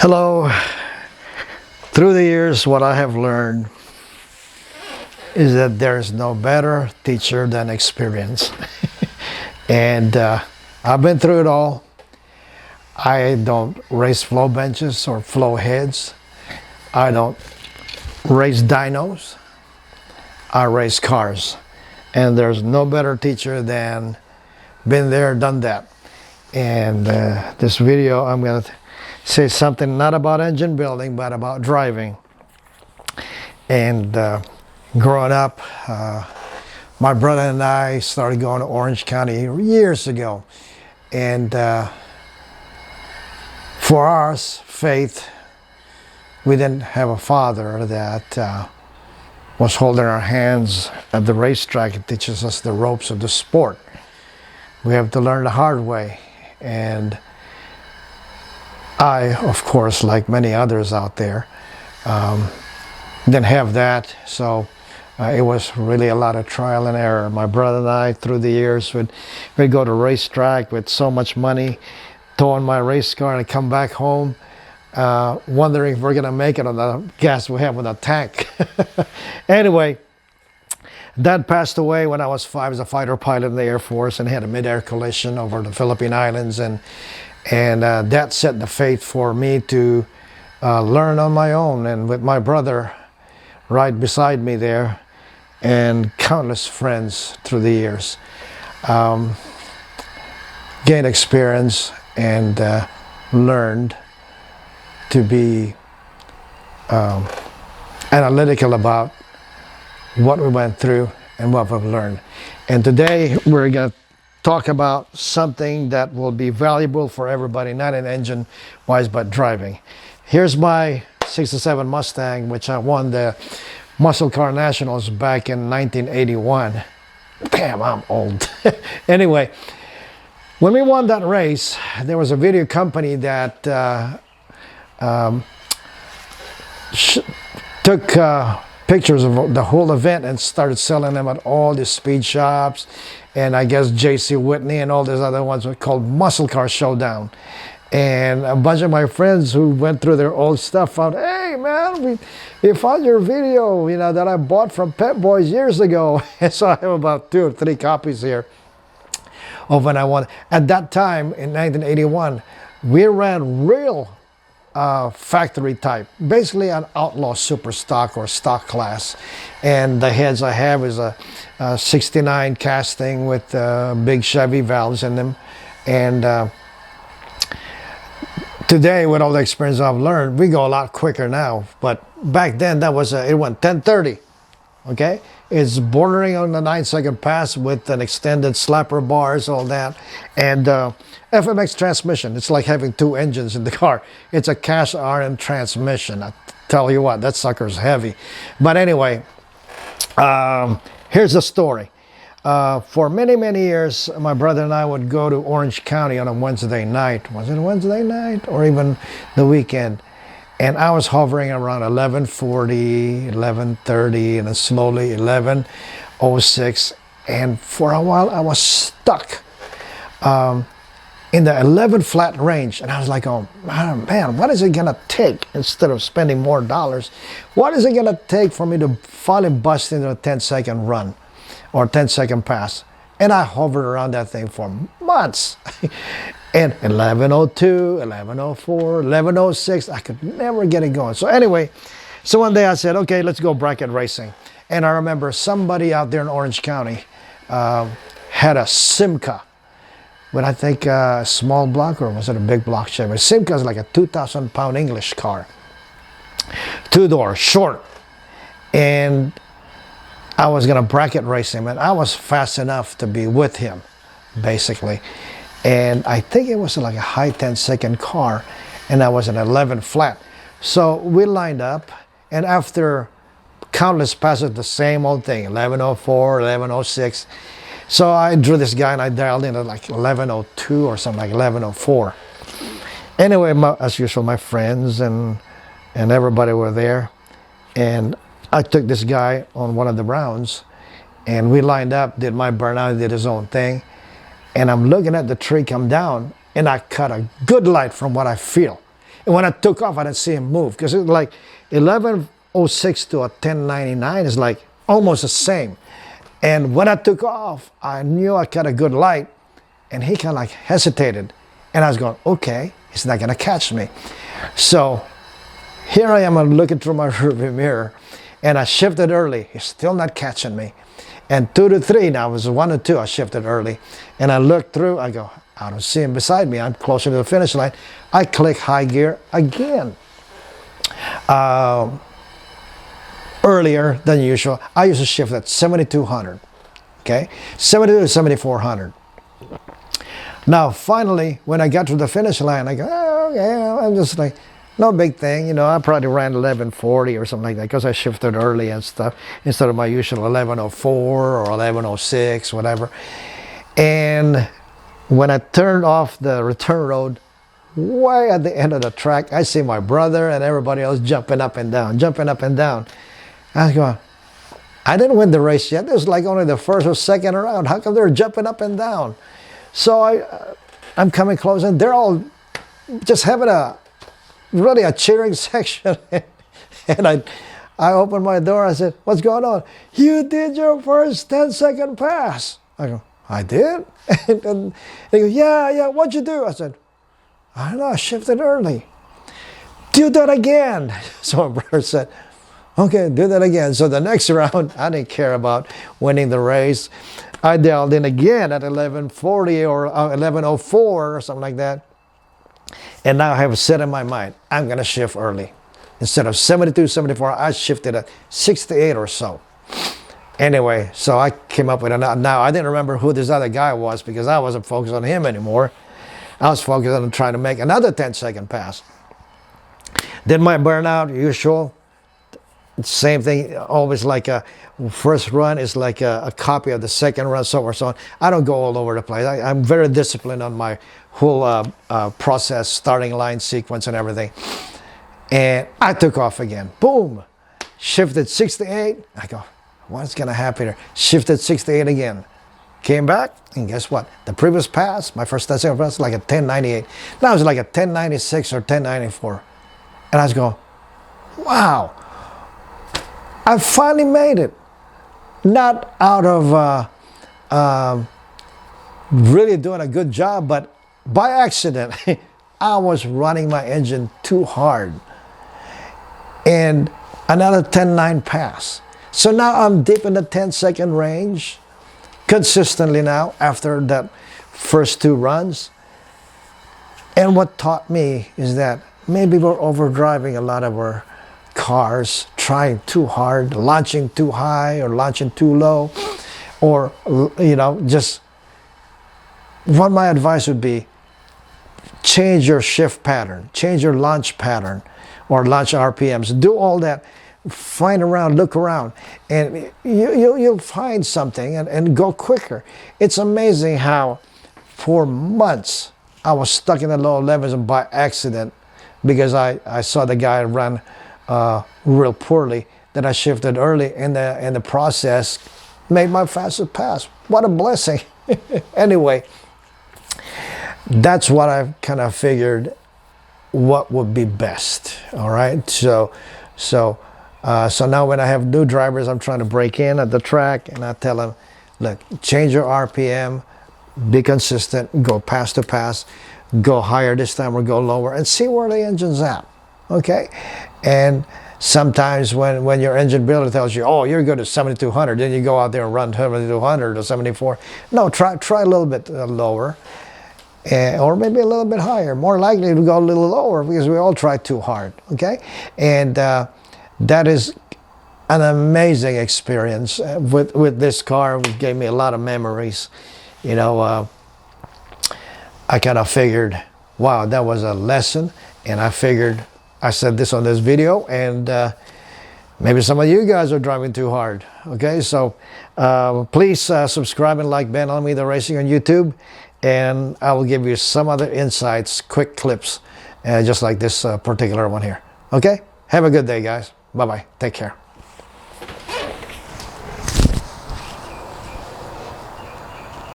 Hello. Through the years, what I have learned is that there is no better teacher than experience. And I've been through it all. I don't race flow benches or flow heads. I don't race dynos. I race cars. And there's no better teacher than been there, done that. And this video, I'm going to say something not about engine building, but about driving. And growing up, my brother and I started going to Orange County years ago. And for our faith, we didn't have a father that was holding our hands at the racetrack and teaches us the ropes of the sport. We have to learn the hard way. And I, of course, like many others out there, didn't have that. So it was really a lot of trial and error. My brother and I, through the years, would go to racetrack with so much money, tow in my race car and come back home, wondering if we're going to make it on the gas we have in the tank. Anyway, Dad passed away when I was 5 as a fighter pilot in the Air Force and had a mid-air collision over the Philippine Islands. And that set the faith for me to learn on my own, and with my brother right beside me there and countless friends through the years. Gained experience and learned to be analytical about what we went through and what we've learned. And today we're going to talk about something that will be valuable for everybody, not in engine wise, but driving. Here's my 67 Mustang, which I won the Muscle Car Nationals back in 1981. Damn, I'm old. Anyway, when we won that race, there was a video company that took pictures of the whole event and started selling them at all the speed shops, and I guess J.C. Whitney and all these other ones were called Muscle Car Showdown. And a bunch of my friends who went through their old stuff found, hey man, we found your video, you know, that I bought from Pep Boys years ago. And so I have about 2 or 3 copies here of when I won. At that time in 1981, we ran real factory type, basically an outlaw super stock or stock class. And the heads I have is a 69 casting with big Chevy valves in them. And today, with all the experience I've learned, we go a lot quicker now. But back then, that was it went 1030. Okay, it's bordering on the 9-second pass with an extended slapper bars, all that, and FMX transmission. It's like having 2 engines in the car. It's a cast iron transmission. I tell you what, that sucker's heavy. But anyway, here's the story. For many, many years, my brother and I would go to Orange County on a Wednesday night. Was it a Wednesday night or even the weekend? And I was hovering around 11:40, 11:30, and then slowly 11:06. And for a while, I was stuck in the 11 flat range. And I was like, oh man, what is it going to take, instead of spending more dollars, what is it going to take for me to finally bust into a 10-second run or 10-second pass? And I hovered around that thing for months. And 11:02, 11:04, 11:06, I could never get it going. So anyway, so one day I said, okay, let's go bracket racing. And I remember somebody out there in Orange County had a Simca with, I think, a small block, or was it a big block Chevy? Simca is like a 2,000-pound English car. 2-door, short. And I was going to bracket race him, and I was fast enough to be with him, basically. And I think it was like a high 10-second car, and I was an 11 flat. So we lined up, and after countless passes, the same old thing, 11:04, 11:06. So I drew this guy, and I dialed in at like 11:02 or something, like 11:04. Anyway, as usual, my friends and everybody were there, and I took this guy on one of the rounds, and we lined up, did my burnout, did his own thing. And I'm looking at the tree come down, and I cut a good light from what I feel. And when I took off, I didn't see him move because it was like 11:06 to a 10:99 is like almost the same. And when I took off, I knew I got a good light, and he kind of like hesitated. And I was going, okay, he's not going to catch me. So here I am, I'm looking through my rearview mirror, and I shifted early. He's still not catching me. And 2 to 3, now it was 1 to 2, I shifted early. And I looked through, I go, I don't see him beside me. I'm closer to the finish line. I click high gear again. Earlier than usual. I used to shift at 7,200, okay? 72 to 7,400. Now, finally, when I got to the finish line, I go, oh, yeah, I'm just like, no big thing. You know, I probably ran 11:40 or something like that because I shifted early and stuff instead of my usual 11:04 or 11:06, whatever. And when I turned off the return road, way at the end of the track, I see my brother and everybody else jumping up and down, jumping up and down. I was going, I didn't win the race yet. It was like only the first or second round. How come they're jumping up and down? So I'm coming close, and they're all just having really a cheering section. And I opened my door. I said, what's going on? You did your first 10-second pass. I go, I did? And they go, yeah, what'd you do? I said, I don't know, I shifted early. Do that again. So my brother said, okay, do that again. So the next round, I didn't care about winning the race. I dialed in again at 11:40 or 11:04 or something like that. And now I have set in my mind, I'm going to shift early. Instead of 72, 74, I shifted at 68 or so. Anyway, so I came up with another. Now, I didn't remember who this other guy was because I wasn't focused on him anymore. I was focused on trying to make another 10-second pass. Then my burnout, usual. Same thing, always like a first run is like a copy of the second run, so on, so on. I don't go all over the place. I'm very disciplined on my whole process, starting line sequence and everything. And I took off again. Boom! Shifted 68. I go, what's going to happen here? Shifted 68 again. Came back, and guess what? The previous pass, my first 10-second pass, was like a 1098. Now it's like a 1096 or 1094. And I was going, wow! I finally made it. Not out of really doing a good job, but by accident, I was running my engine too hard. And another 10-9 pass. So now I'm deep in the 10-second range consistently now after that first 2 runs. And what taught me is that maybe we're overdriving a lot of our cars, trying too hard, launching too high or launching too low, or, you know, just what my advice would be, change your shift pattern, change your launch pattern or launch RPMs, do all that, find around, look around, and you'll find something and go quicker. It's amazing how for months I was stuck in the low 11s and by accident because I saw the guy run real poorly, that I shifted early in the process, made my fastest pass. What a blessing. Anyway, that's what I kind of figured what would be best. All right. So now when I have new drivers, I'm trying to break in at the track, and I tell them, look, change your RPM, be consistent, go pass to pass, go higher this time or go lower, and see where the engine's at. Okay. And sometimes when your engine builder tells you, oh, you're good at 7,200, then you go out there and run 7,200 or 74. No, try a little bit lower, or maybe a little bit higher. More likely to go a little lower because we all try too hard, okay? And that is an amazing experience with this car. It gave me a lot of memories. You know, I kind of figured, wow, that was a lesson, and I figured, I said this on this video, and maybe some of you guys are driving too hard. Okay, so please subscribe and like Ben on Me The Racing on YouTube, and I will give you some other insights, quick clips, just like this particular one here. Okay, have a good day, guys. Bye-bye. Take care.